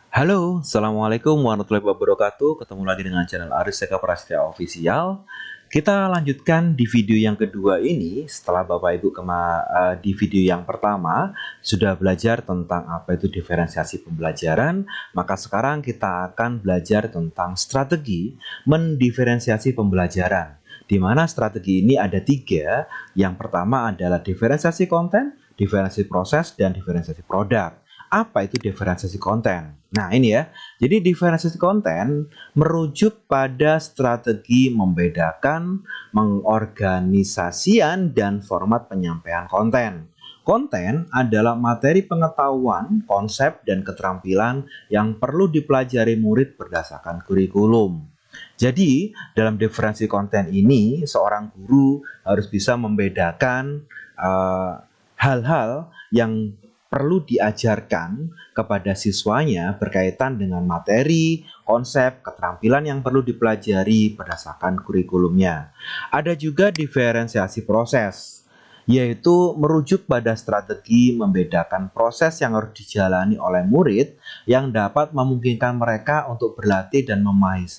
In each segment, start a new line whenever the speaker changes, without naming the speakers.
Halo, Assalamualaikum warahmatullahi wabarakatuh. Ketemu lagi dengan channel Aris Eka Prasetya Official. Kita lanjutkan di video yang kedua ini. Setelah Bapak Ibu di video yang pertama sudah belajar tentang apa itu diferensiasi pembelajaran, maka sekarang kita akan belajar tentang strategi mendiferensiasi pembelajaran. Di mana strategi ini ada tiga. Yang pertama adalah diferensiasi konten, diferensiasi proses, dan diferensiasi produk. Apa itu diferensiasi konten? Nah ini ya, jadi diferensiasi konten merujuk pada strategi membedakan, mengorganisasian, dan format penyampaian konten. Konten adalah materi pengetahuan, konsep, dan keterampilan yang perlu dipelajari murid berdasarkan kurikulum. Jadi, dalam diferensiasi konten ini, seorang guru harus bisa membedakan hal-hal yang perlu diajarkan kepada siswanya berkaitan dengan materi, konsep, keterampilan yang perlu dipelajari berdasarkan kurikulumnya. Ada juga diferensiasi proses, yaitu merujuk pada strategi membedakan proses yang harus dijalani oleh murid yang dapat memungkinkan mereka untuk berlatih dan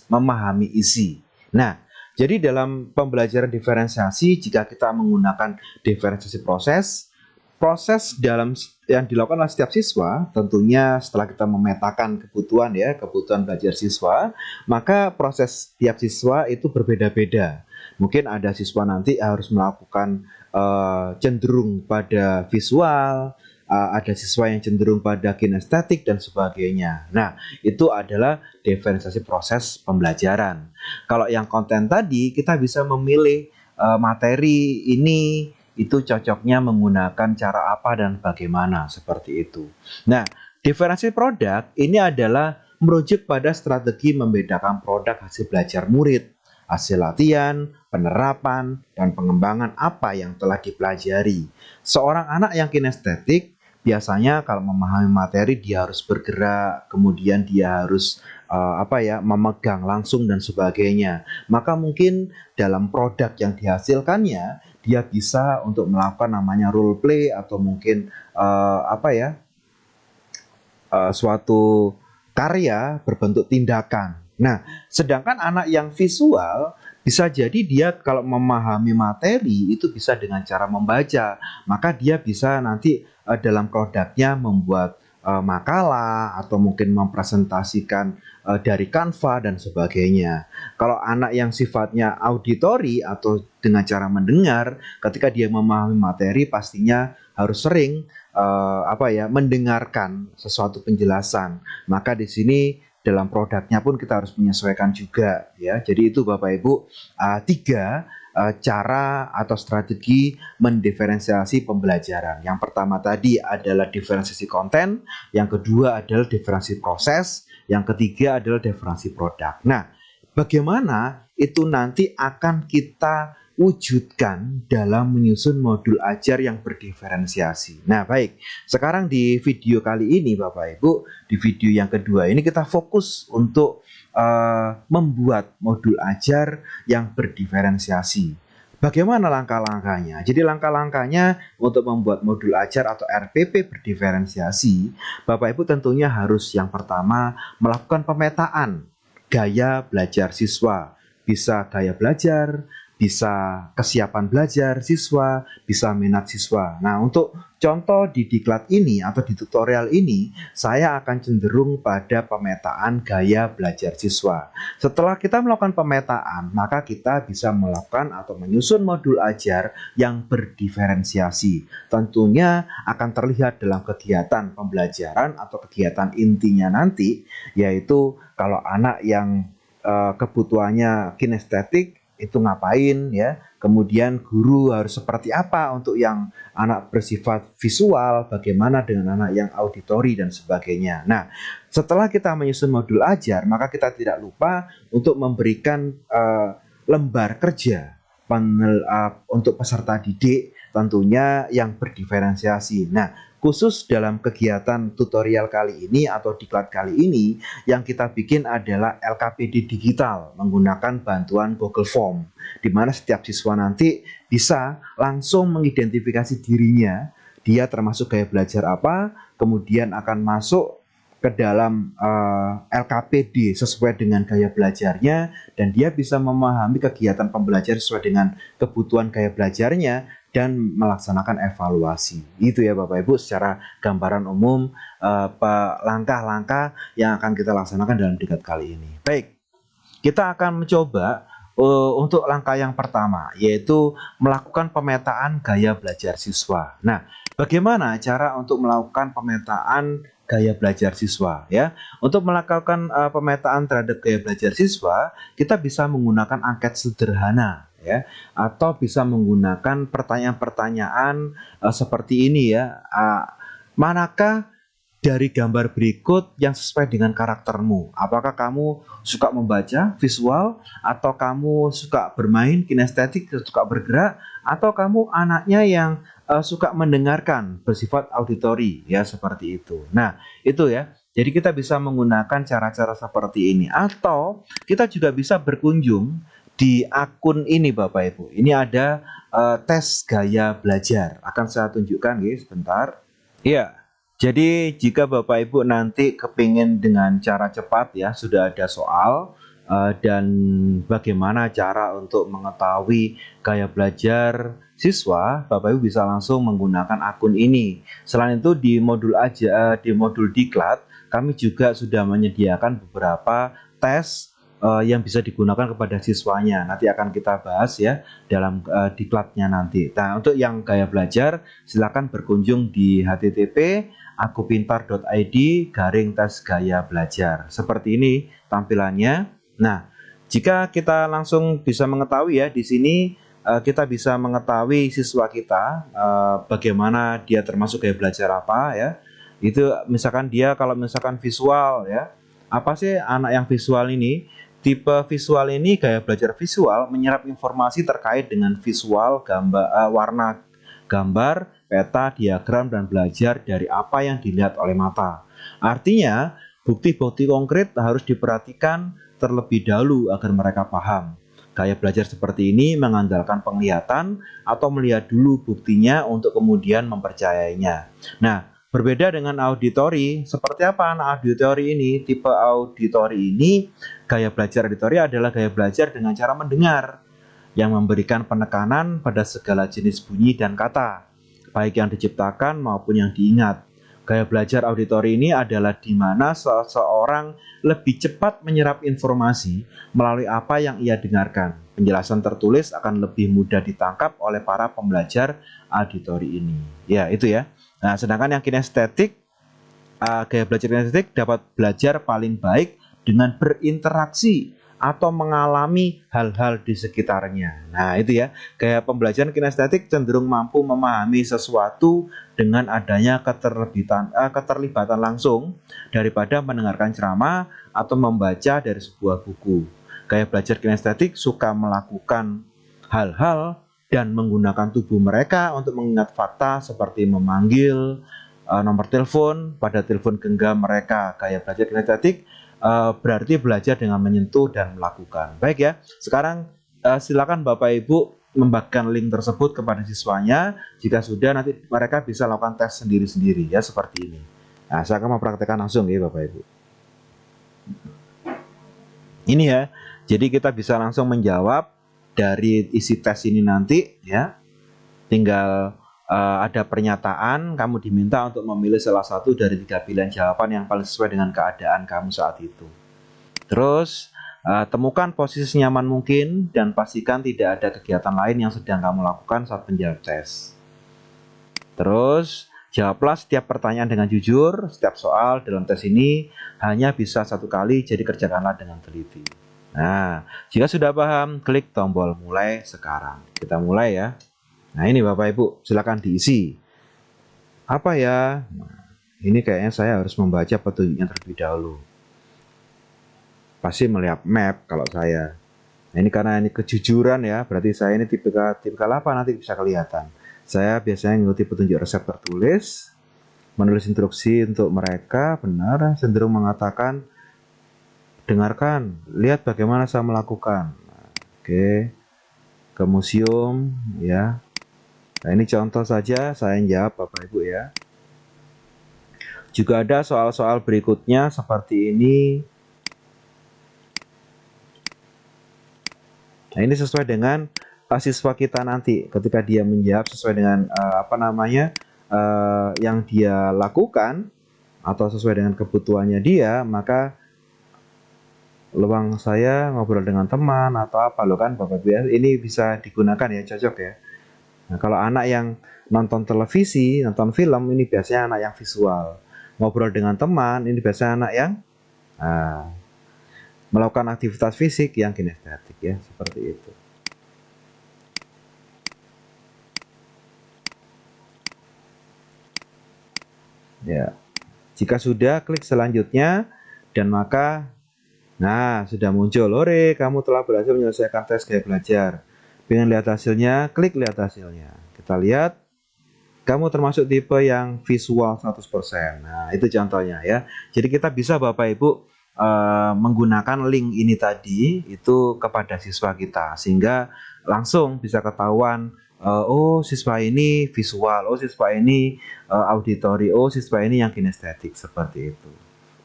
memahami isi. Nah, jadi dalam pembelajaran diferensiasi, jika kita menggunakan diferensiasi proses yang dilakukan oleh setiap siswa, tentunya setelah kita memetakan kebutuhan belajar siswa, maka proses setiap siswa itu berbeda-beda. Mungkin ada siswa nanti harus melakukan cenderung pada visual, ada siswa yang cenderung pada kinestetik dan sebagainya. Nah, itu adalah diferensiasi proses pembelajaran. Kalau yang konten tadi, kita bisa memilih materi ini itu cocoknya menggunakan cara apa dan bagaimana, seperti itu. Nah, diferensiasi produk ini adalah merujuk pada strategi membedakan produk hasil belajar murid, hasil latihan, penerapan, dan pengembangan apa yang telah dipelajari. Seorang anak yang kinestetik biasanya kalau memahami materi dia harus bergerak, kemudian dia harus memegang langsung dan sebagainya. Maka mungkin dalam produk yang dihasilkannya dia bisa untuk melakukan namanya role play atau mungkin suatu karya berbentuk tindakan. Nah, sedangkan anak yang visual bisa jadi dia kalau memahami materi itu bisa dengan cara membaca, maka dia bisa nanti dalam produknya membuat makalah atau mungkin mempresentasikan dari Canva dan sebagainya. Kalau anak yang sifatnya auditori atau dengan cara mendengar, ketika dia memahami materi pastinya harus sering mendengarkan sesuatu penjelasan. Maka di sini dalam produknya pun kita harus menyesuaikan juga ya. Jadi itu Bapak Ibu tiga cara atau strategi mendiferensiasi pembelajaran. Yang pertama tadi adalah diferensiasi konten, yang kedua adalah diferensiasi proses, yang ketiga adalah diferensiasi produk. Nah, bagaimana itu nanti akan kita wujudkan dalam menyusun modul ajar yang berdiferensiasi. Nah, baik. Sekarang di video kali ini Bapak Ibu, di video yang kedua ini kita fokus untuk membuat modul ajar yang berdiferensiasi. Bagaimana langkah-langkahnya? Jadi langkah-langkahnya untuk membuat modul ajar atau RPP berdiferensiasi, Bapak Ibu tentunya harus yang pertama melakukan pemetaan gaya belajar siswa. Bisa gaya belajar, bisa kesiapan belajar siswa, bisa minat siswa. Nah, untuk contoh di diklat ini atau di tutorial ini, saya akan cenderung pada pemetaan gaya belajar siswa. Setelah kita melakukan pemetaan, maka kita bisa melakukan atau menyusun modul ajar yang berdiferensiasi. Tentunya akan terlihat dalam kegiatan pembelajaran atau kegiatan intinya nanti, yaitu kalau anak yang kebutuhannya kinestetik, itu ngapain ya, kemudian guru harus seperti apa untuk yang anak bersifat visual, bagaimana dengan anak yang auditori dan sebagainya. Nah, setelah kita menyusun modul ajar, maka kita tidak lupa untuk memberikan lembar kerja untuk peserta didik tentunya yang berdiferensiasi. Nah, khusus dalam kegiatan tutorial kali ini atau diklat kali ini, yang kita bikin adalah LKPD digital menggunakan bantuan Google Form, di mana setiap siswa nanti bisa langsung mengidentifikasi dirinya, dia termasuk gaya belajar apa, kemudian akan masuk ke dalam LKPD sesuai dengan gaya belajarnya, dan dia bisa memahami kegiatan pembelajaran sesuai dengan kebutuhan gaya belajarnya dan melaksanakan evaluasi. Itu ya Bapak Ibu secara gambaran umum langkah-langkah yang akan kita laksanakan dalam diklat kali ini. Baik, kita akan mencoba untuk langkah yang pertama, yaitu melakukan pemetaan gaya belajar siswa. Nah, bagaimana cara untuk melakukan pemetaan gaya belajar siswa? Ya, untuk melakukan pemetaan terhadap gaya belajar siswa, kita bisa menggunakan angket sederhana, ya, atau bisa menggunakan pertanyaan-pertanyaan seperti ini ya. Manakah dari gambar berikut yang sesuai dengan karaktermu? Apakah kamu suka membaca visual, atau kamu suka bermain kinestetik, suka bergerak, atau kamu anaknya yang suka mendengarkan, bersifat auditori, ya seperti itu. Nah, itu ya. Jadi kita bisa menggunakan cara-cara seperti ini, atau kita juga bisa berkunjung di akun ini Bapak Ibu. Ini ada tes gaya belajar. Akan saya tunjukkan ya sebentar. Iya. Jadi jika Bapak Ibu nanti kepingin dengan cara cepat ya, sudah ada soal dan bagaimana cara untuk mengetahui gaya belajar siswa, Bapak Ibu bisa langsung menggunakan akun ini. Selain itu di modul di modul diklat, kami juga sudah menyediakan beberapa tes yang bisa digunakan kepada siswanya. Nanti akan kita bahas ya dalam diklatnya nanti. Nah, untuk yang gaya belajar, silakan berkunjung di http akupintar.id/tes gaya belajar. Seperti ini tampilannya. Nah, jika kita langsung bisa mengetahui ya di sini kita bisa mengetahui siswa kita bagaimana dia termasuk gaya belajar apa ya. Itu misalkan dia kalau misalkan visual ya. Apa sih anak yang visual ini? Tipe visual ini gaya belajar visual menyerap informasi terkait dengan visual, gambar, warna gambar, peta, diagram, dan belajar dari apa yang dilihat oleh mata. Artinya, bukti-bukti konkret harus diperhatikan terlebih dahulu agar mereka paham. Gaya belajar seperti ini mengandalkan penglihatan atau melihat dulu buktinya untuk kemudian mempercayainya. Nah, berbeda dengan auditori, seperti apa anak auditori ini? Tipe auditori ini, gaya belajar auditori adalah gaya belajar dengan cara mendengar, yang memberikan penekanan pada segala jenis bunyi dan kata, baik yang diciptakan maupun yang diingat. Gaya belajar auditori ini adalah di mana seseorang lebih cepat menyerap informasi melalui apa yang ia dengarkan. Penjelasan tertulis akan lebih mudah ditangkap oleh para pembelajar auditori ini. Ya, itu ya. Nah, sedangkan yang kinestetik, gaya belajar kinestetik dapat belajar paling baik dengan berinteraksi atau mengalami hal-hal di sekitarnya. Nah, itu ya. Gaya pembelajaran kinestetik cenderung mampu memahami sesuatu dengan adanya keterlibatan langsung daripada mendengarkan ceramah atau membaca dari sebuah buku. Gaya belajar kinestetik suka melakukan hal-hal dan menggunakan tubuh mereka untuk mengingat fakta seperti memanggil nomor telepon pada telepon genggam mereka. Gaya belajar kinestetik berarti belajar dengan menyentuh dan melakukan. Baik ya, sekarang silakan Bapak Ibu membagikan link tersebut kepada siswanya. Jika sudah, nanti mereka bisa lakukan tes sendiri-sendiri ya, seperti ini. Nah, saya akan mempraktekkan langsung ya Bapak Ibu. Ini ya, jadi kita bisa langsung menjawab dari isi tes ini nanti ya. Tinggal ada pernyataan, kamu diminta untuk memilih salah satu dari 3 pilihan jawaban yang paling sesuai dengan keadaan kamu saat itu. Terus temukan posisi nyaman mungkin dan pastikan tidak ada kegiatan lain yang sedang kamu lakukan saat menjawab tes. Terus jawablah setiap pertanyaan dengan jujur. Setiap soal dalam tes ini hanya bisa 1 kali, jadi kerjakanlah dengan teliti. Nah, jika sudah paham, klik tombol mulai sekarang. Kita mulai ya. Nah, ini Bapak Ibu, silakan diisi. Apa ya? Nah, ini kayaknya saya harus membaca petunjuknya terlebih dahulu. Pasti melihat map kalau saya. Nah, ini karena ini kejujuran ya, berarti saya ini tipikal apa nanti bisa kelihatan. Saya biasanya mengikuti petunjuk resep tertulis, menulis instruksi untuk mereka, benar, cenderung mengatakan, dengarkan, lihat bagaimana saya melakukan. Nah, oke, ke museum ya. Nah, ini contoh saja, saya jawab Bapak Ibu ya. Juga ada soal-soal berikutnya seperti ini. Nah, ini sesuai dengan siswa kita nanti ketika dia menjawab sesuai dengan yang dia lakukan atau sesuai dengan kebutuhannya dia, maka luang saya ngobrol dengan teman atau apa loh kan Bapak Ibu ya, ini bisa digunakan ya, cocok ya. Nah, kalau anak yang nonton televisi, nonton film, ini biasanya anak yang visual. Ngobrol dengan teman, ini biasanya anak yang melakukan aktivitas fisik yang kinestetik ya, seperti itu. Ya. Jika sudah, klik selanjutnya dan maka sudah muncul, "Ore, kamu telah berhasil menyelesaikan tes gaya belajar. Pengen lihat hasilnya? Klik lihat hasilnya." Kita lihat, kamu termasuk tipe yang visual 100%. Nah, itu contohnya ya. Jadi kita bisa Bapak Ibu menggunakan link ini tadi itu kepada siswa kita sehingga langsung bisa ketahuan, oh siswa ini visual, oh siswa ini auditory, oh siswa ini yang kinestetik, seperti itu.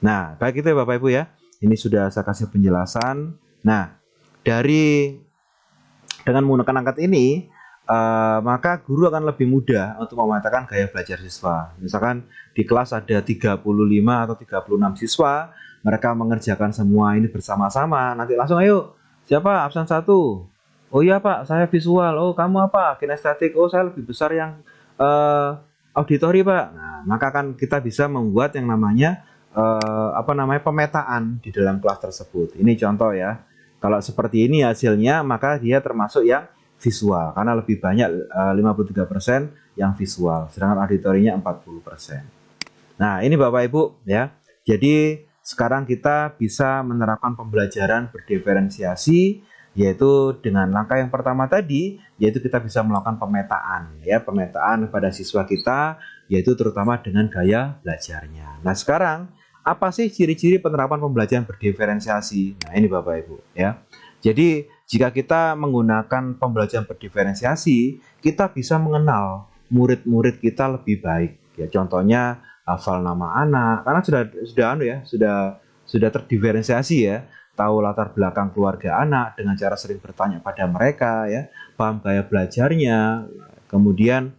Nah, baik itu ya Bapak Ibu ya. Ini sudah saya kasih penjelasan. Nah, dengan menggunakan angkat ini, maka guru akan lebih mudah untuk memetakan gaya belajar siswa. Misalkan di kelas ada 35 atau 36 siswa, mereka mengerjakan semua ini bersama-sama. Nanti langsung, ayo, siapa absen 1? Oh iya Pak, saya visual. Oh kamu apa? Kinestetik. Oh saya lebih besar yang auditori Pak. Nah, maka kan kita bisa membuat yang namanya pemetaan di dalam kelas tersebut. Ini contoh ya. Kalau seperti ini hasilnya, maka dia termasuk yang visual karena lebih banyak 53% yang visual, sedangkan auditorinya 40%. Nah, ini Bapak Ibu ya. Jadi sekarang kita bisa menerapkan pembelajaran berdiferensiasi, yaitu dengan langkah yang pertama tadi, yaitu kita bisa melakukan pemetaan ya, pemetaan pada siswa kita, yaitu terutama dengan gaya belajarnya. Nah, sekarang apa sih ciri-ciri penerapan pembelajaran berdiferensiasi? Nah, ini Bapak Ibu ya. Jadi, jika kita menggunakan pembelajaran berdiferensiasi, kita bisa mengenal murid-murid kita lebih baik. Ya, contohnya hafal nama anak, karena sudah terdiferensiasi ya, tahu latar belakang keluarga anak dengan cara sering bertanya pada mereka ya, paham gaya belajarnya, kemudian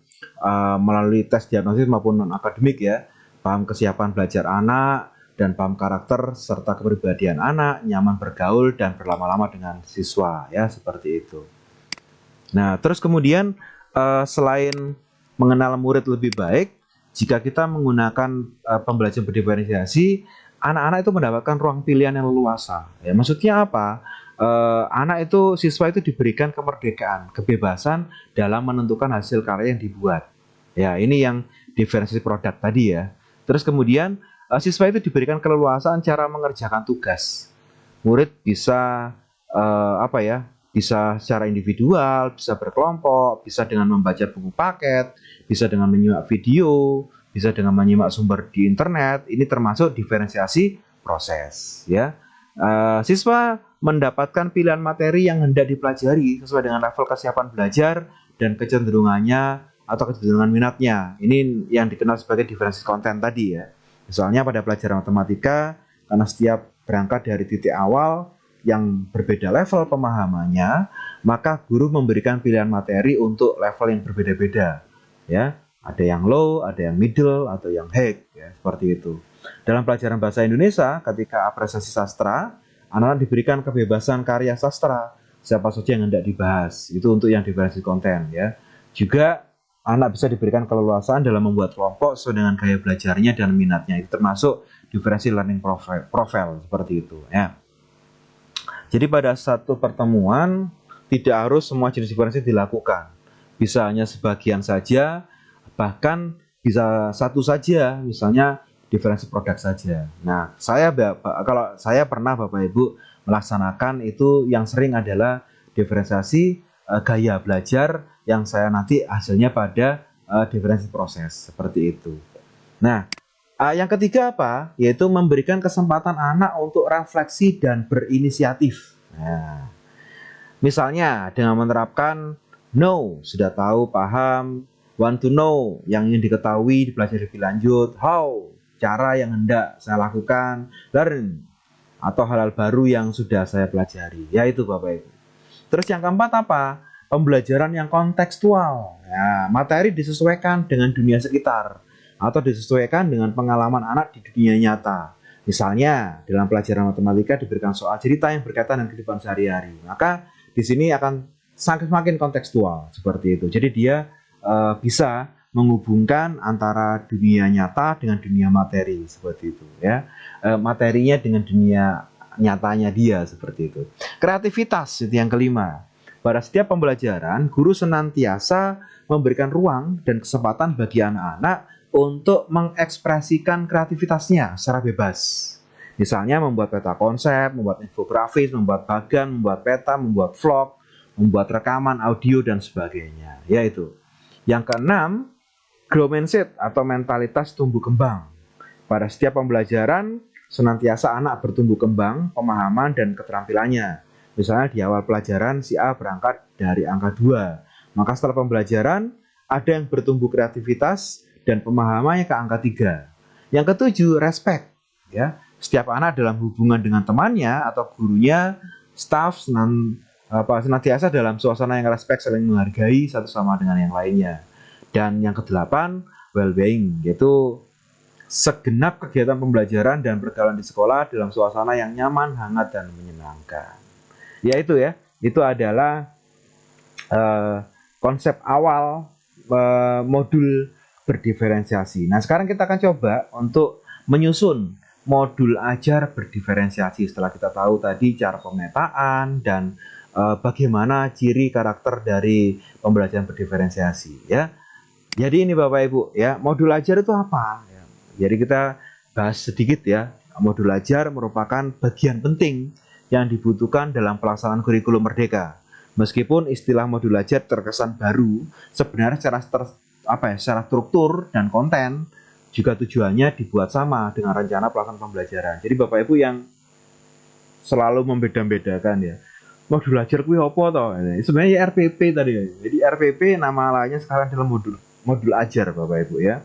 melalui tes diagnosis maupun non akademik ya, paham kesiapan belajar anak dan paham karakter serta kepribadian anak, nyaman bergaul dan berlama-lama dengan siswa ya, seperti itu. Nah, terus kemudian selain mengenal murid lebih baik, jika kita menggunakan pembelajaran berdiferensiasi, anak-anak itu mendapatkan ruang pilihan yang leluasa. Ya, maksudnya apa? Siswa itu diberikan kemerdekaan, kebebasan dalam menentukan hasil karya yang dibuat. Ya, ini yang diferensiasi produk tadi ya. Terus kemudian siswa itu diberikan keleluasaan cara mengerjakan tugas. Murid bisa bisa secara individual, bisa berkelompok, bisa dengan membaca buku paket, bisa dengan menyimak video, bisa dengan menyimak sumber di internet. Ini termasuk diferensiasi proses ya. Siswa mendapatkan pilihan materi yang hendak dipelajari sesuai dengan level kesiapan belajar dan kecenderungannya atau kecenderungan minatnya. Ini yang dikenal sebagai diferensiasi konten tadi ya. Misalnya pada pelajaran matematika, karena setiap berangkat dari titik awal yang berbeda level pemahamannya, maka guru memberikan pilihan materi untuk level yang berbeda-beda. Ya, ada yang low, ada yang middle, atau yang high, ya, seperti itu. Dalam pelajaran bahasa Indonesia, ketika apresiasi sastra, anak-anak diberikan kebebasan karya sastra, siapa saja yang hendak dibahas. Itu untuk yang diferensiasi konten, ya. Juga anak bisa diberikan keleluasaan dalam membuat kelompok sesuai dengan gaya belajarnya dan minatnya. Itu termasuk diferensiasi learning profile seperti itu, ya. Jadi pada satu pertemuan tidak harus semua jenis diferensiasi dilakukan. Bisa hanya sebagian saja, bahkan bisa satu saja, misalnya diferensi produk saja. Nah, kalau saya pernah Bapak Ibu melaksanakan itu, yang sering adalah diferensiasi gaya belajar yang saya nanti hasilnya pada diferensi proses seperti itu. Nah, yang ketiga apa? Yaitu memberikan kesempatan anak untuk refleksi dan berinisiatif. Nah, misalnya dengan menerapkan know, sudah tahu, paham, want to know, yang ingin diketahui, dipelajari lebih lanjut, how, cara yang hendak saya lakukan, learn, atau hal-hal baru yang sudah saya pelajari. Ya itu Bapak Ibu. Terus yang keempat apa? Pembelajaran yang kontekstual. Ya, materi disesuaikan dengan dunia sekitar atau disesuaikan dengan pengalaman anak di dunia nyata. Misalnya, dalam pelajaran matematika diberikan soal cerita yang berkaitan dengan kehidupan sehari-hari. Maka di sini akan semakin kontekstual seperti itu. Jadi dia bisa menghubungkan antara dunia nyata dengan dunia materi seperti itu ya. Materinya dengan dunia nyatanya dia seperti itu. Kreativitas itu yang kelima. Pada setiap pembelajaran, guru senantiasa memberikan ruang dan kesempatan bagi anak-anak untuk mengekspresikan kreativitasnya secara bebas. Misalnya membuat peta konsep, membuat infografis, membuat bagan, membuat peta, membuat vlog, membuat rekaman audio dan sebagainya. Yaitu. Yang keenam, growth mindset atau mentalitas tumbuh kembang. Pada setiap pembelajaran, senantiasa anak bertumbuh kembang, pemahaman dan keterampilannya. Misalnya di awal pelajaran si A berangkat dari angka 2. Maka setelah pembelajaran, ada yang bertumbuh kreativitas dan pemahamannya ke angka 3. Yang ketujuh, respect. Ya, setiap anak dalam hubungan dengan temannya atau gurunya, staff senantiasa dalam suasana yang respect, saling menghargai satu sama dengan yang lainnya. Dan yang kedelapan, well-being, yaitu segenap kegiatan pembelajaran dan pergaulan di sekolah dalam suasana yang nyaman, hangat, dan menyenangkan. Ya itu ya, itu adalah konsep awal modul berdiferensiasi. Nah sekarang kita akan coba untuk menyusun modul ajar berdiferensiasi setelah kita tahu tadi cara pemetaan dan bagaimana ciri karakter dari pembelajaran berdiferensiasi ya. Jadi ini Bapak Ibu ya, modul ajar itu apa? Jadi kita bahas sedikit ya. Modul ajar merupakan bagian penting yang dibutuhkan dalam pelaksanaan kurikulum Merdeka. Meskipun istilah modul ajar terkesan baru, sebenarnya secara struktur dan konten juga tujuannya dibuat sama dengan rencana pelaksanaan pembelajaran. Jadi Bapak Ibu yang selalu membeda-bedakan ya, modul ajar kuwi apa toh? Sebenarnya RPP tadi. Jadi RPP nama lainnya sekarang dalam modul ajar Bapak Ibu ya.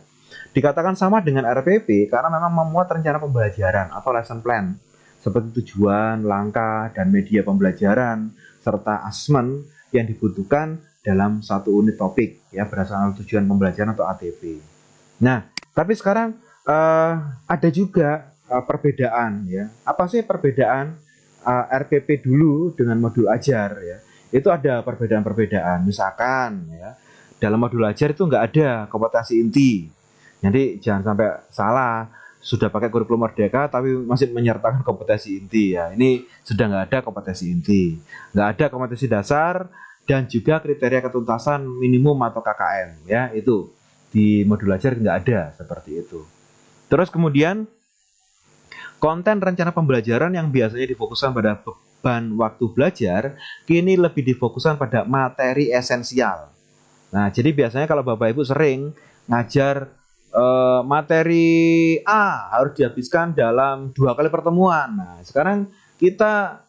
Dikatakan sama dengan RPP karena memang memuat rencana pembelajaran atau lesson plan seperti tujuan, langkah, dan media pembelajaran serta asesmen yang dibutuhkan dalam satu unit topik ya berdasarkan tujuan pembelajaran atau ATP. Nah, tapi sekarang ada juga perbedaan ya. Apa sih perbedaan RPP dulu dengan modul ajar ya? Itu ada perbedaan-perbedaan. Misalkan ya, dalam modul ajar itu nggak ada kompetensi inti. Jadi jangan sampai salah, sudah pakai kurikulum Merdeka tapi masih menyertakan kompetensi inti ya. Ini sudah nggak ada kompetensi inti, nggak ada kompetensi dasar dan juga kriteria ketuntasan minimum atau KKM ya. Itu di modul ajar nggak ada seperti itu. Terus kemudian konten rencana pembelajaran yang biasanya difokuskan pada beban waktu belajar kini lebih difokuskan pada materi esensial. Nah jadi biasanya kalau Bapak Ibu sering ngajar materi A harus dihabiskan dalam 2 kali pertemuan. Nah, sekarang kita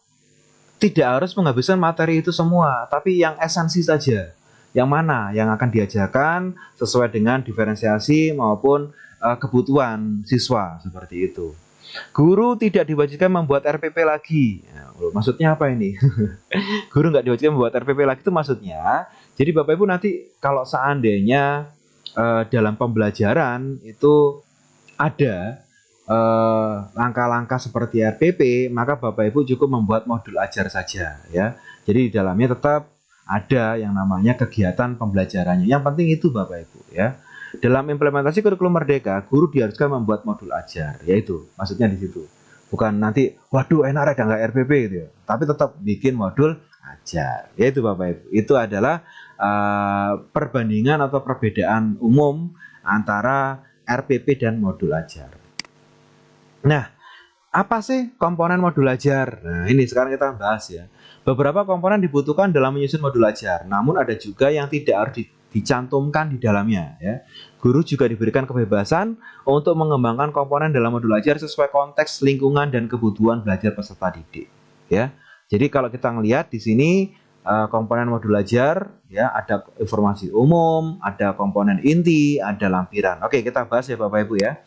tidak harus menghabiskan materi itu semua, tapi yang esensi saja. Yang mana yang akan diajarkan sesuai dengan diferensiasi maupun kebutuhan siswa seperti itu. Guru tidak diwajibkan membuat RPP lagi. Nah, maksudnya apa ini? Guru nggak diwajibkan membuat RPP lagi itu maksudnya. Jadi Bapak Ibu nanti kalau seandainya dalam pembelajaran itu ada langkah-langkah seperti RPP, maka Bapak Ibu cukup membuat modul ajar saja ya. Jadi di dalamnya tetap ada yang namanya kegiatan pembelajarannya. Yang penting itu Bapak Ibu ya. Dalam implementasi kurikulum Merdeka, guru diharuskan membuat modul ajar, yaitu maksudnya di situ. Bukan nanti waduh enak nggak RPP gitu ya. Tapi tetap bikin modul ajar. Yaitu Bapak Ibu. Itu adalah perbandingan atau perbedaan umum antara RPP dan modul ajar. Nah, apa sih komponen modul ajar? Nah, ini sekarang kita bahas ya. Beberapa komponen dibutuhkan dalam menyusun modul ajar, namun ada juga yang tidak harus dicantumkan di dalamnya ya. Guru juga diberikan kebebasan untuk mengembangkan komponen dalam modul ajar sesuai konteks, lingkungan, dan kebutuhan belajar peserta didik ya. Jadi kalau kita ngelihat di sini komponen modul ajar ya, ada informasi umum, ada komponen inti, ada lampiran. Oke, kita bahas ya Bapak Ibu ya.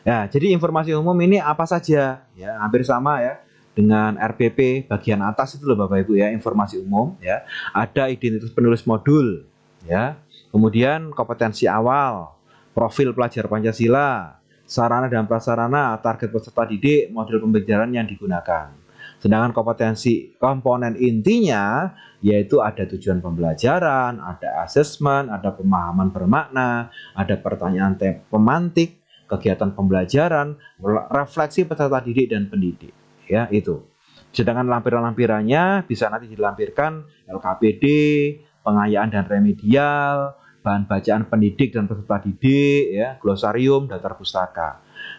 Ya, jadi informasi umum ini apa saja? Ya, hampir sama ya dengan RPP bagian atas itu loh Bapak Ibu ya, informasi umum ya. Ada identitas penulis modul ya. Kemudian kompetensi awal, profil pelajar Pancasila, sarana dan prasarana, target peserta didik, model pembelajaran yang digunakan. Sedangkan kompetensi komponen intinya yaitu ada tujuan pembelajaran, ada asesmen, ada pemahaman bermakna, ada pertanyaan pemantik, kegiatan pembelajaran, refleksi peserta didik dan pendidik. Ya, itu. Sedangkan lampiran-lampirannya bisa nanti dilampirkan LKPD, pengayaan dan remedial, bahan bacaan pendidik dan peserta didik, ya, glosarium, daftar pustaka.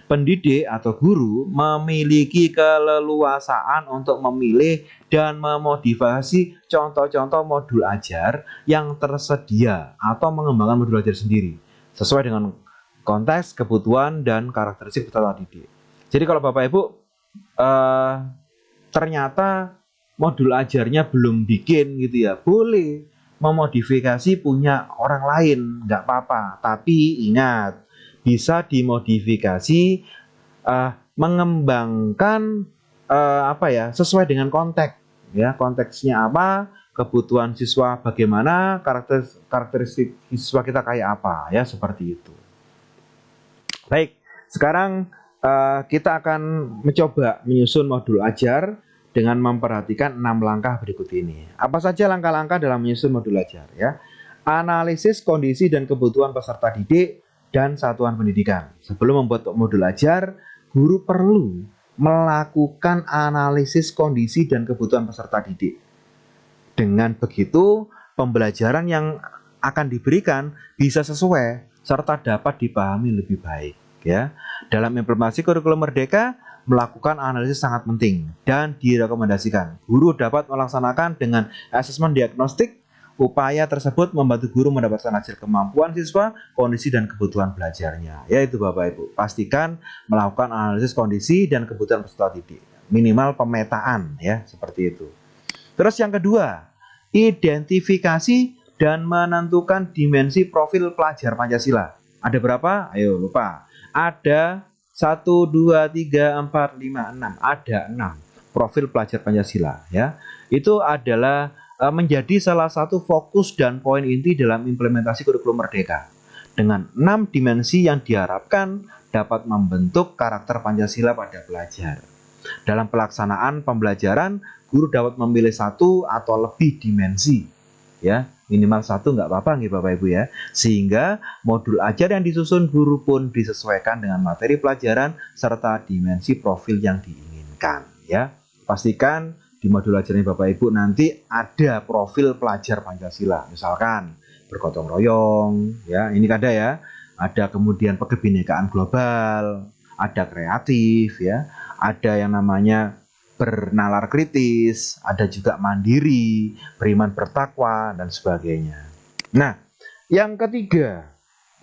Pendidik atau guru memiliki keleluasaan untuk memilih dan memodifikasi contoh-contoh modul ajar yang tersedia atau mengembangkan modul ajar sendiri sesuai dengan konteks, kebutuhan, dan karakteristik peserta didik. Jadi kalau Bapak Ibu ternyata modul ajarnya belum bikin gitu ya, boleh memodifikasi punya orang lain, nggak apa-apa. Tapi ingat, bisa dimodifikasi mengembangkan sesuai dengan konteks ya, konteksnya apa, kebutuhan siswa bagaimana, karakteristik siswa kita kayak apa ya, seperti itu. Baik, sekarang kita akan mencoba menyusun modul ajar dengan memperhatikan 6 langkah berikut ini. Apa saja langkah-langkah dalam menyusun modul ajar ya? Analisis kondisi dan kebutuhan peserta didik dan satuan pendidikan. Sebelum membuat modul ajar, guru perlu melakukan analisis kondisi dan kebutuhan peserta didik. Dengan begitu, pembelajaran yang akan diberikan bisa sesuai serta dapat dipahami lebih baik ya. Dalam implementasi kurikulum Merdeka, melakukan analisis sangat penting dan direkomendasikan. Guru dapat melaksanakan dengan asesmen diagnostik. Upaya tersebut membantu guru mendapatkan hasil kemampuan siswa, kondisi dan kebutuhan belajarnya. Yaitu Bapak Ibu, pastikan melakukan analisis kondisi dan kebutuhan peserta didik. Minimal pemetaan ya, seperti itu. Terus yang kedua, identifikasi dan menentukan dimensi profil pelajar Pancasila. Ada berapa? Ayo lupa. Ada 1, 2, 3, 4, 5, 6. Ada 6 profil pelajar Pancasila ya. Itu adalah menjadi salah satu fokus dan poin inti dalam implementasi kurikulum Merdeka. Dengan 6 dimensi yang diharapkan dapat membentuk karakter Pancasila pada pelajar. Dalam pelaksanaan pembelajaran, guru dapat memilih 1 atau lebih dimensi ya, minimal 1 nggak apa-apa nih Bapak Ibu ya, sehingga modul ajar yang disusun guru pun disesuaikan dengan materi pelajaran serta dimensi profil yang diinginkan ya. Pastikan di modul ajarnya Bapak Ibu nanti ada profil pelajar Pancasila, misalkan bergotong royong ya, ini ada ya, ada kemudian kebinekaan global, ada kreatif ya, ada yang namanya bernalar kritis, ada juga mandiri, beriman bertakwa, dan sebagainya. Nah, yang ketiga,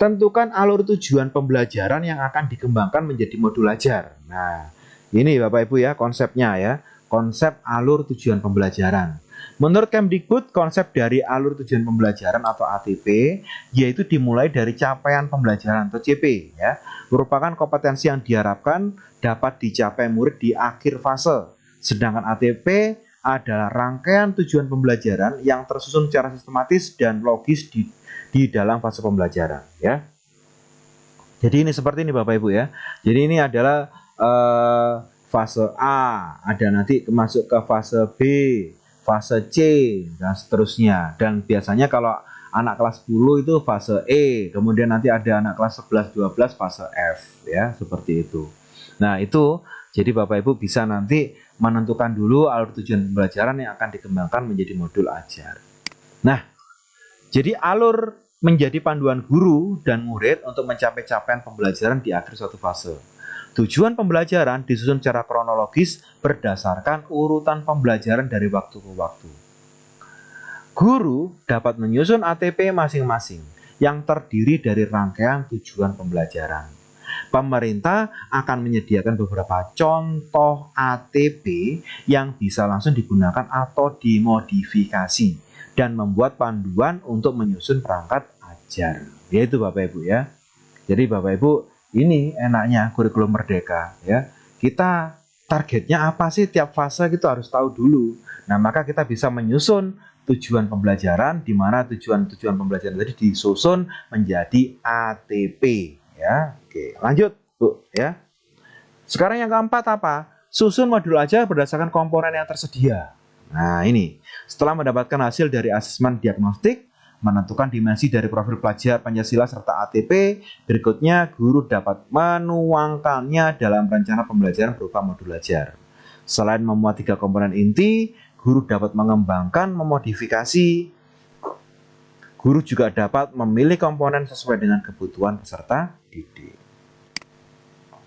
tentukan alur tujuan pembelajaran yang akan dikembangkan menjadi modul ajar. Nah, ini Bapak Ibu ya konsepnya ya, konsep alur tujuan pembelajaran. Menurut Kemdikbud, konsep dari alur tujuan pembelajaran atau ATP yaitu dimulai dari capaian pembelajaran atau CP ya, merupakan kompetensi yang diharapkan dapat dicapai murid di akhir fase. Sedangkan ATP adalah rangkaian tujuan pembelajaran yang tersusun secara sistematis dan logis di dalam fase pembelajaran ya. Jadi ini seperti ini Bapak Ibu ya. Jadi ini adalah fase A, ada nanti masuk ke fase B, fase C, dan seterusnya. Dan biasanya kalau anak kelas 10 itu fase E, kemudian nanti ada anak kelas 11, 12 fase F ya, seperti itu. Nah, itu jadi Bapak Ibu bisa nanti menentukan dulu alur tujuan pembelajaran yang akan dikembangkan menjadi modul ajar. Nah, jadi alur menjadi panduan guru dan murid untuk mencapai capaian pembelajaran di akhir suatu fase. Tujuan pembelajaran disusun secara kronologis berdasarkan urutan pembelajaran dari waktu ke waktu. Guru dapat menyusun ATP masing-masing yang terdiri dari rangkaian tujuan pembelajaran. Pemerintah akan menyediakan beberapa contoh ATP yang bisa langsung digunakan atau dimodifikasi dan membuat panduan untuk menyusun perangkat ajar. Yaitu Bapak Ibu ya. Jadi Bapak Ibu ini enaknya kurikulum merdeka ya. Kita targetnya apa sih tiap fase kita harus tahu dulu. Nah, maka kita bisa menyusun tujuan pembelajaran di mana tujuan pembelajaran tadi disusun menjadi ATP ya. Oke, lanjut, Bu ya. Sekarang yang keempat apa? Susun modul ajar berdasarkan komponen yang tersedia. Nah, ini setelah mendapatkan hasil dari asesmen diagnostik, menentukan dimensi dari profil pelajar Pancasila serta ATP, berikutnya guru dapat menuangkannya dalam rencana pembelajaran berupa modul ajar. Selain memuat 3 komponen inti, guru dapat mengembangkan, memodifikasi. Guru juga dapat memilih komponen sesuai dengan kebutuhan peserta didik.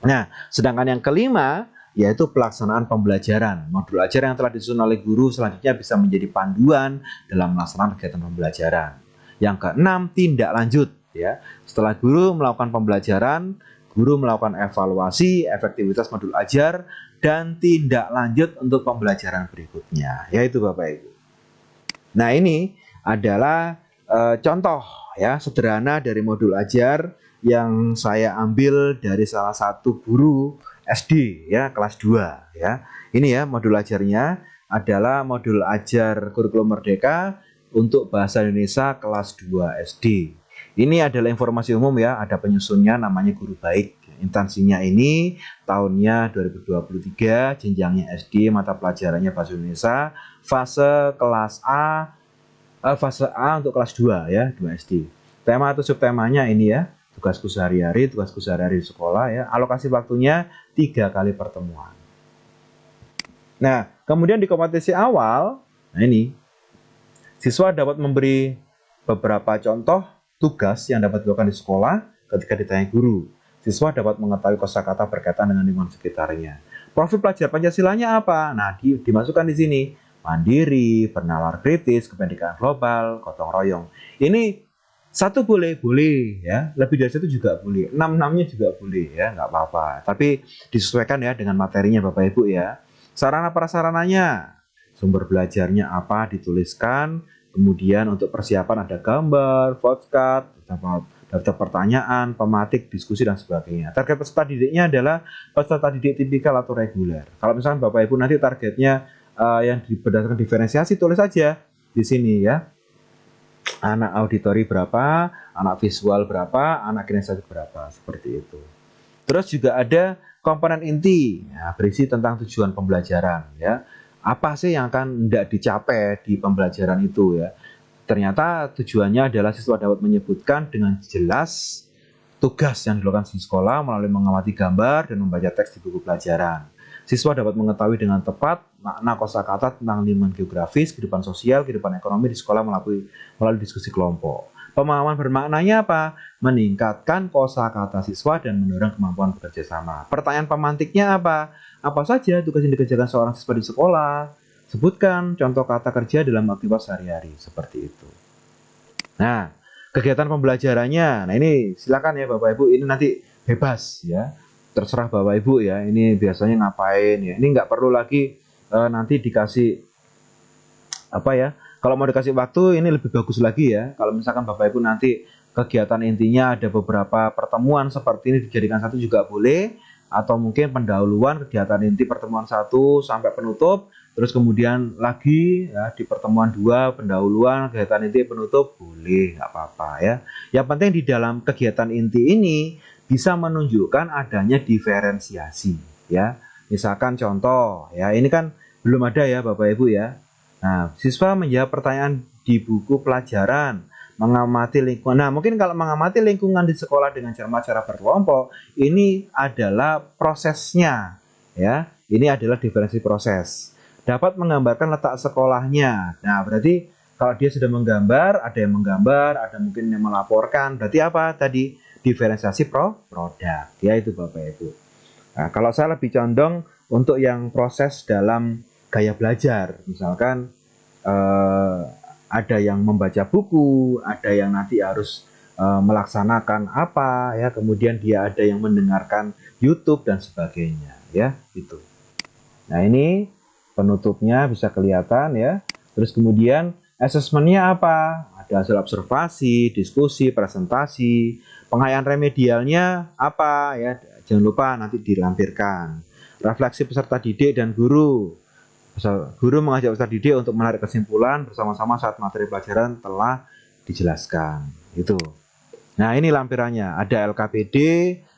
Nah, sedangkan yang kelima yaitu pelaksanaan pembelajaran. Modul ajar yang telah disusun oleh guru selanjutnya bisa menjadi panduan dalam melaksanakan kegiatan pembelajaran. Yang keenam, tindak lanjut ya. Setelah guru melakukan pembelajaran, guru melakukan evaluasi efektivitas modul ajar dan tindak lanjut untuk pembelajaran berikutnya, yaitu Bapak Ibu. Nah, ini adalah contoh ya sederhana dari modul ajar yang saya ambil dari salah satu guru SD ya kelas 2 ya. Ini ya modul ajarnya adalah modul ajar kurikulum merdeka untuk bahasa Indonesia kelas 2 SD. Ini adalah informasi umum ya, ada penyusunnya namanya Guru Baik. Instansinya ini tahunnya 2023, jenjangnya SD, mata pelajarannya bahasa Indonesia, fase kelas A, fase A untuk kelas 2 ya, 2 SD. Tema atau subtemanya ini ya, tugasku sehari-hari di sekolah ya. Alokasi waktunya 3 kali pertemuan. Nah, kemudian di kompetisi awal, nah ini, siswa dapat memberi beberapa contoh tugas yang dapat dilakukan di sekolah ketika ditanya guru. Siswa dapat mengetahui kosakata berkaitan dengan lingkungan sekitarnya. Profil pelajar Pancasilanya apa? Nah, dimasukkan di sini. Mandiri, bernalar kritis, kepentingan global, gotong royong. Ini satu boleh ya, lebih dari satu juga boleh, 6-6-nya juga boleh ya, nggak apa-apa. Tapi disesuaikan ya dengan materinya Bapak Ibu ya. Sarana prasarananya, sumber belajarnya apa dituliskan, kemudian untuk persiapan ada gambar, postcard, daftar pertanyaan, pematik, diskusi dan sebagainya. Target peserta didiknya adalah peserta didik tipikal atau reguler. Kalau misalnya Bapak Ibu nanti targetnya yang berdasarkan diferensiasi, tulis aja di sini ya. Anak auditori berapa, anak visual berapa, anak kinestetik berapa, seperti itu. Terus juga ada komponen inti, ya, berisi tentang tujuan pembelajaran. Ya, apa sih yang akan tidak dicapai di pembelajaran itu ya? Ternyata tujuannya adalah siswa dapat menyebutkan dengan jelas tugas yang dilakukan di sekolah melalui mengamati gambar dan membaca teks di buku pelajaran. Siswa dapat mengetahui dengan tepat makna kosakata tentang lingkungan geografis, kehidupan sosial, kehidupan ekonomi di sekolah melalui diskusi kelompok. Pemahaman bermaknanya apa? Meningkatkan kosakata siswa dan mendorong kemampuan bekerja sama. Pertanyaan pemantiknya apa? Apa saja tugas yang dikerjakan seorang siswa di sekolah? Sebutkan contoh kata kerja dalam aktivitas sehari-hari, seperti itu. Nah, kegiatan pembelajarannya, nah ini silakan ya Bapak Ibu, ini nanti bebas ya, terserah Bapak Ibu ya, ini biasanya ngapain ya, ini nggak perlu lagi nanti dikasih apa ya, kalau mau dikasih waktu ini lebih bagus lagi ya, kalau misalkan Bapak Ibu nanti kegiatan intinya ada beberapa pertemuan seperti ini dijadikan satu juga boleh, atau mungkin pendahuluan kegiatan inti pertemuan 1 sampai penutup, terus kemudian lagi ya di pertemuan 2 pendahuluan kegiatan inti penutup boleh, nggak apa-apa ya. Yang penting di dalam kegiatan inti ini bisa menunjukkan adanya diferensiasi ya. Misalkan contoh ya, ini kan belum ada ya Bapak Ibu ya. Nah, siswa menjawab pertanyaan di buku pelajaran, mengamati lingkungan. Nah, mungkin kalau mengamati lingkungan di sekolah dengan cara berkelompok, ini adalah prosesnya ya. Ini adalah diferensi proses. Dapat menggambarkan letak sekolahnya. Nah, berarti kalau dia sudah menggambar, ada yang menggambar, ada mungkin yang melaporkan. Berarti apa tadi? Diferensiasi produk. Ya itu Bapak Ibu. Nah, kalau saya lebih condong untuk yang proses dalam gaya belajar. Misalkan ada yang membaca buku, ada yang nanti harus melaksanakan apa ya, kemudian dia ada yang mendengarkan YouTube dan sebagainya ya, itu. Nah, ini penutupnya bisa kelihatan ya. Terus kemudian Asesmennya apa? Ada hasil observasi, diskusi, presentasi. Pengayaan remedialnya apa ya? Jangan lupa nanti dilampirkan. Refleksi peserta didik dan guru. Guru mengajak peserta didik untuk menarik kesimpulan bersama-sama saat materi pelajaran telah dijelaskan. Itu. Nah, ini lampirannya. Ada LKPD,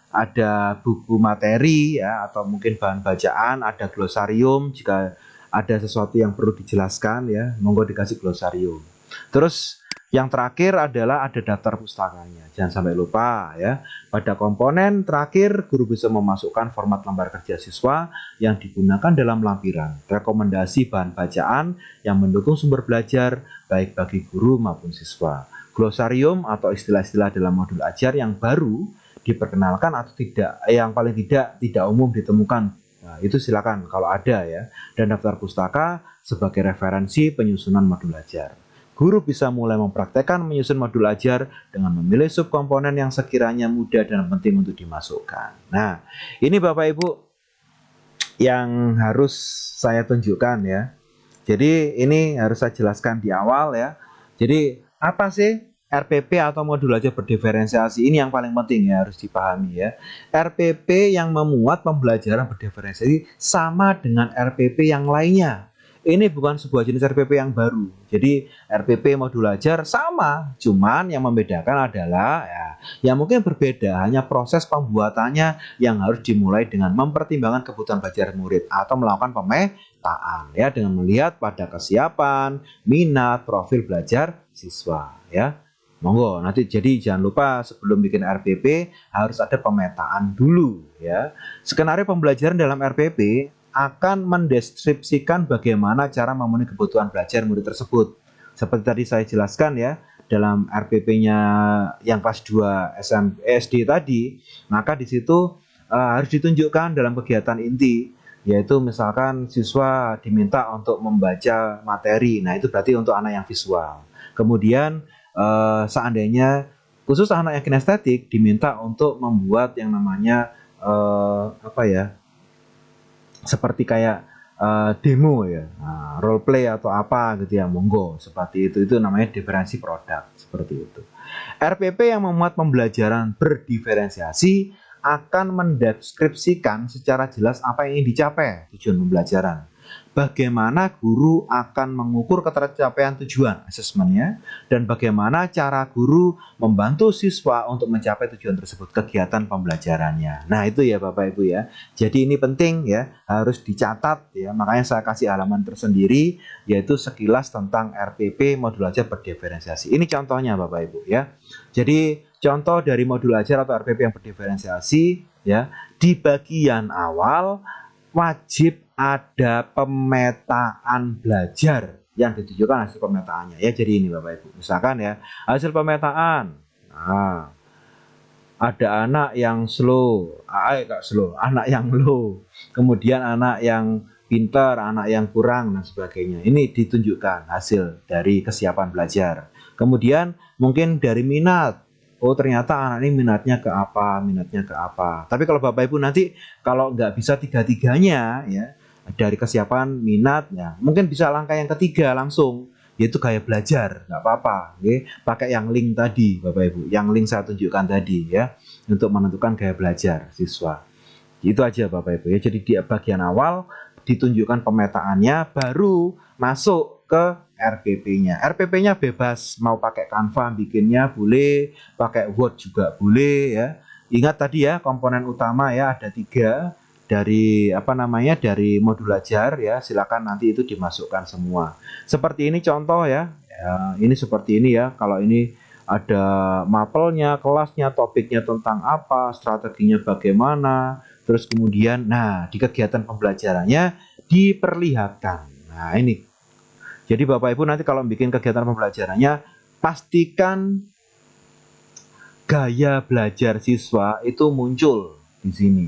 ada buku materi ya, atau mungkin bahan bacaan, ada glosarium jika ada sesuatu yang perlu dijelaskan ya, monggo dikasih glosarium. Terus yang terakhir adalah ada daftar pustakanya. Jangan sampai lupa ya. Pada komponen terakhir, guru bisa memasukkan format lembar kerja siswa yang digunakan dalam lampiran, rekomendasi bahan bacaan yang mendukung sumber belajar baik bagi guru maupun siswa, glosarium atau istilah-istilah dalam modul ajar yang baru diperkenalkan atau tidak, yang paling tidak umum ditemukan. Nah, itu silakan kalau ada ya. Dan daftar pustaka sebagai referensi penyusunan modul ajar. Guru bisa mulai mempraktekkan menyusun modul ajar dengan memilih subkomponen yang sekiranya mudah dan penting untuk dimasukkan. Nah, ini Bapak Ibu yang harus saya tunjukkan ya. Jadi ini harus saya jelaskan di awal ya. Jadi apa sih RPP atau modul ajar berdiferensiasi? Ini yang paling penting ya, harus dipahami ya. RPP yang memuat pembelajaran berdiferensiasi sama dengan RPP yang lainnya. Ini bukan sebuah jenis RPP yang baru. Jadi RPP modul ajar sama, cuman yang membedakan adalah ya, yang mungkin berbeda hanya proses pembuatannya yang harus dimulai dengan mempertimbangkan kebutuhan belajar murid atau melakukan pemetaan ya, dengan melihat pada kesiapan, minat, profil belajar siswa ya. Monggo, nanti jadi jangan lupa sebelum bikin RPP harus ada pemetaan dulu ya. Skenario pembelajaran dalam RPP akan mendeskripsikan bagaimana cara memenuhi kebutuhan belajar murid tersebut. Seperti tadi saya jelaskan ya, dalam RPP-nya yang kelas 2 SD tadi, maka di situ harus ditunjukkan dalam kegiatan inti, yaitu misalkan siswa diminta untuk membaca materi. Nah, itu berarti untuk anak yang visual. Kemudian seandainya khusus anak yang kinestetik diminta untuk membuat yang namanya seperti kayak demo ya, role play atau apa gitu ya, monggo seperti itu namanya diferensi produk seperti itu. RPP yang memuat pembelajaran berdiferensiasi akan mendeskripsikan secara jelas apa yang ingin dicapai tujuan pembelajaran. Bagaimana guru akan mengukur ketercapaian tujuan asesmennya, dan bagaimana cara guru membantu siswa untuk mencapai tujuan tersebut, kegiatan pembelajarannya. Nah, itu ya Bapak Ibu ya. Jadi ini penting ya, harus dicatat ya. Makanya saya kasih halaman tersendiri, yaitu sekilas tentang RPP modul ajar berdiferensiasi. Ini contohnya Bapak Ibu ya. Jadi contoh dari modul ajar atau RPP yang berdiferensiasi ya, di bagian awal wajib ada pemetaan belajar yang ditunjukkan hasil pemetaannya ya. Jadi ini Bapak Ibu, misalkan ya hasil pemetaan. Nah, ada anak yang anak yang low, kemudian anak yang pintar, anak yang kurang dan sebagainya. Ini ditunjukkan hasil dari kesiapan belajar. Kemudian mungkin dari minat. Oh, ternyata anak ini minatnya ke apa. Tapi kalau Bapak Ibu nanti kalau nggak bisa tiga-tiganya ya, dari kesiapan minat ya, mungkin bisa langkah yang ketiga langsung, yaitu gaya belajar. Nggak apa-apa, okay? Pakai yang link tadi Bapak Ibu, yang link saya tunjukkan tadi ya, untuk menentukan gaya belajar siswa. Itu aja Bapak Ibu ya. Jadi di bagian awal ditunjukkan pemetaannya, baru masuk ke RPP-nya. RPP-nya bebas, mau pakai Canva bikinnya boleh, pakai Word juga boleh ya. Ingat tadi ya, komponen utama ya ada 3 dari dari modul ajar ya. Silakan nanti itu dimasukkan semua. Seperti ini contoh ya. Ini seperti ini ya. Kalau ini ada mapelnya, kelasnya, topiknya tentang apa, strateginya bagaimana, terus kemudian nah di kegiatan pembelajarannya diperlihatkan. Nah, ini. Jadi Bapak Ibu nanti kalau bikin kegiatan pembelajarannya, pastikan gaya belajar siswa itu muncul di sini.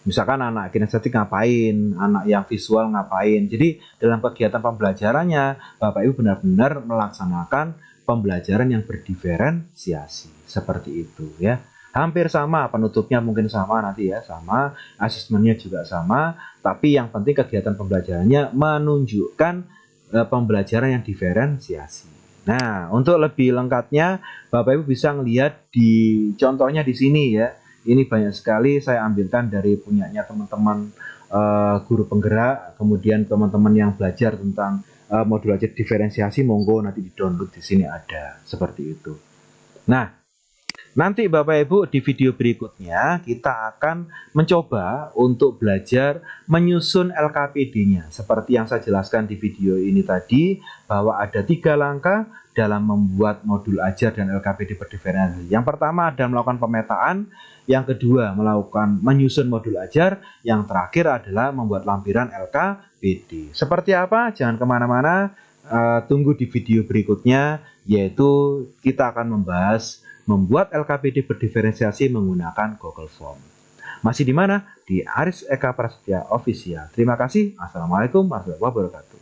Misalkan anak kinestetik ngapain, anak yang visual ngapain. Jadi dalam kegiatan pembelajarannya, Bapak Ibu benar-benar melaksanakan pembelajaran yang berdiferensiasi. Seperti itu ya. Hampir sama, penutupnya mungkin sama nanti ya, sama, asesmennya juga sama, tapi yang penting kegiatan pembelajarannya menunjukkan pembelajaran yang diferensiasi. Nah, untuk lebih lengkapnya Bapak Ibu bisa ngelihat di contohnya di sini ya. Ini banyak sekali saya ambilkan dari punyanya teman-teman guru penggerak, kemudian teman-teman yang belajar tentang modul ajar diferensiasi, monggo nanti di-download, di sini ada seperti itu. Nah, nanti Bapak Ibu di video berikutnya kita akan mencoba untuk belajar menyusun LKPD-nya. Seperti yang saya jelaskan di video ini tadi, bahwa ada 3 langkah dalam membuat modul ajar dan LKPD berdiferensiasi. Yang pertama adalah melakukan pemetaan, yang kedua melakukan menyusun modul ajar, yang terakhir adalah membuat lampiran LKPD. Seperti apa? Jangan kemana-mana, tunggu di video berikutnya, yaitu kita akan membahas membuat LKPD berdiferensiasi menggunakan Google Form. Masih di mana? Di Aris Eka Prasetya Official. Terima kasih. Assalamualaikum warahmatullahi wabarakatuh.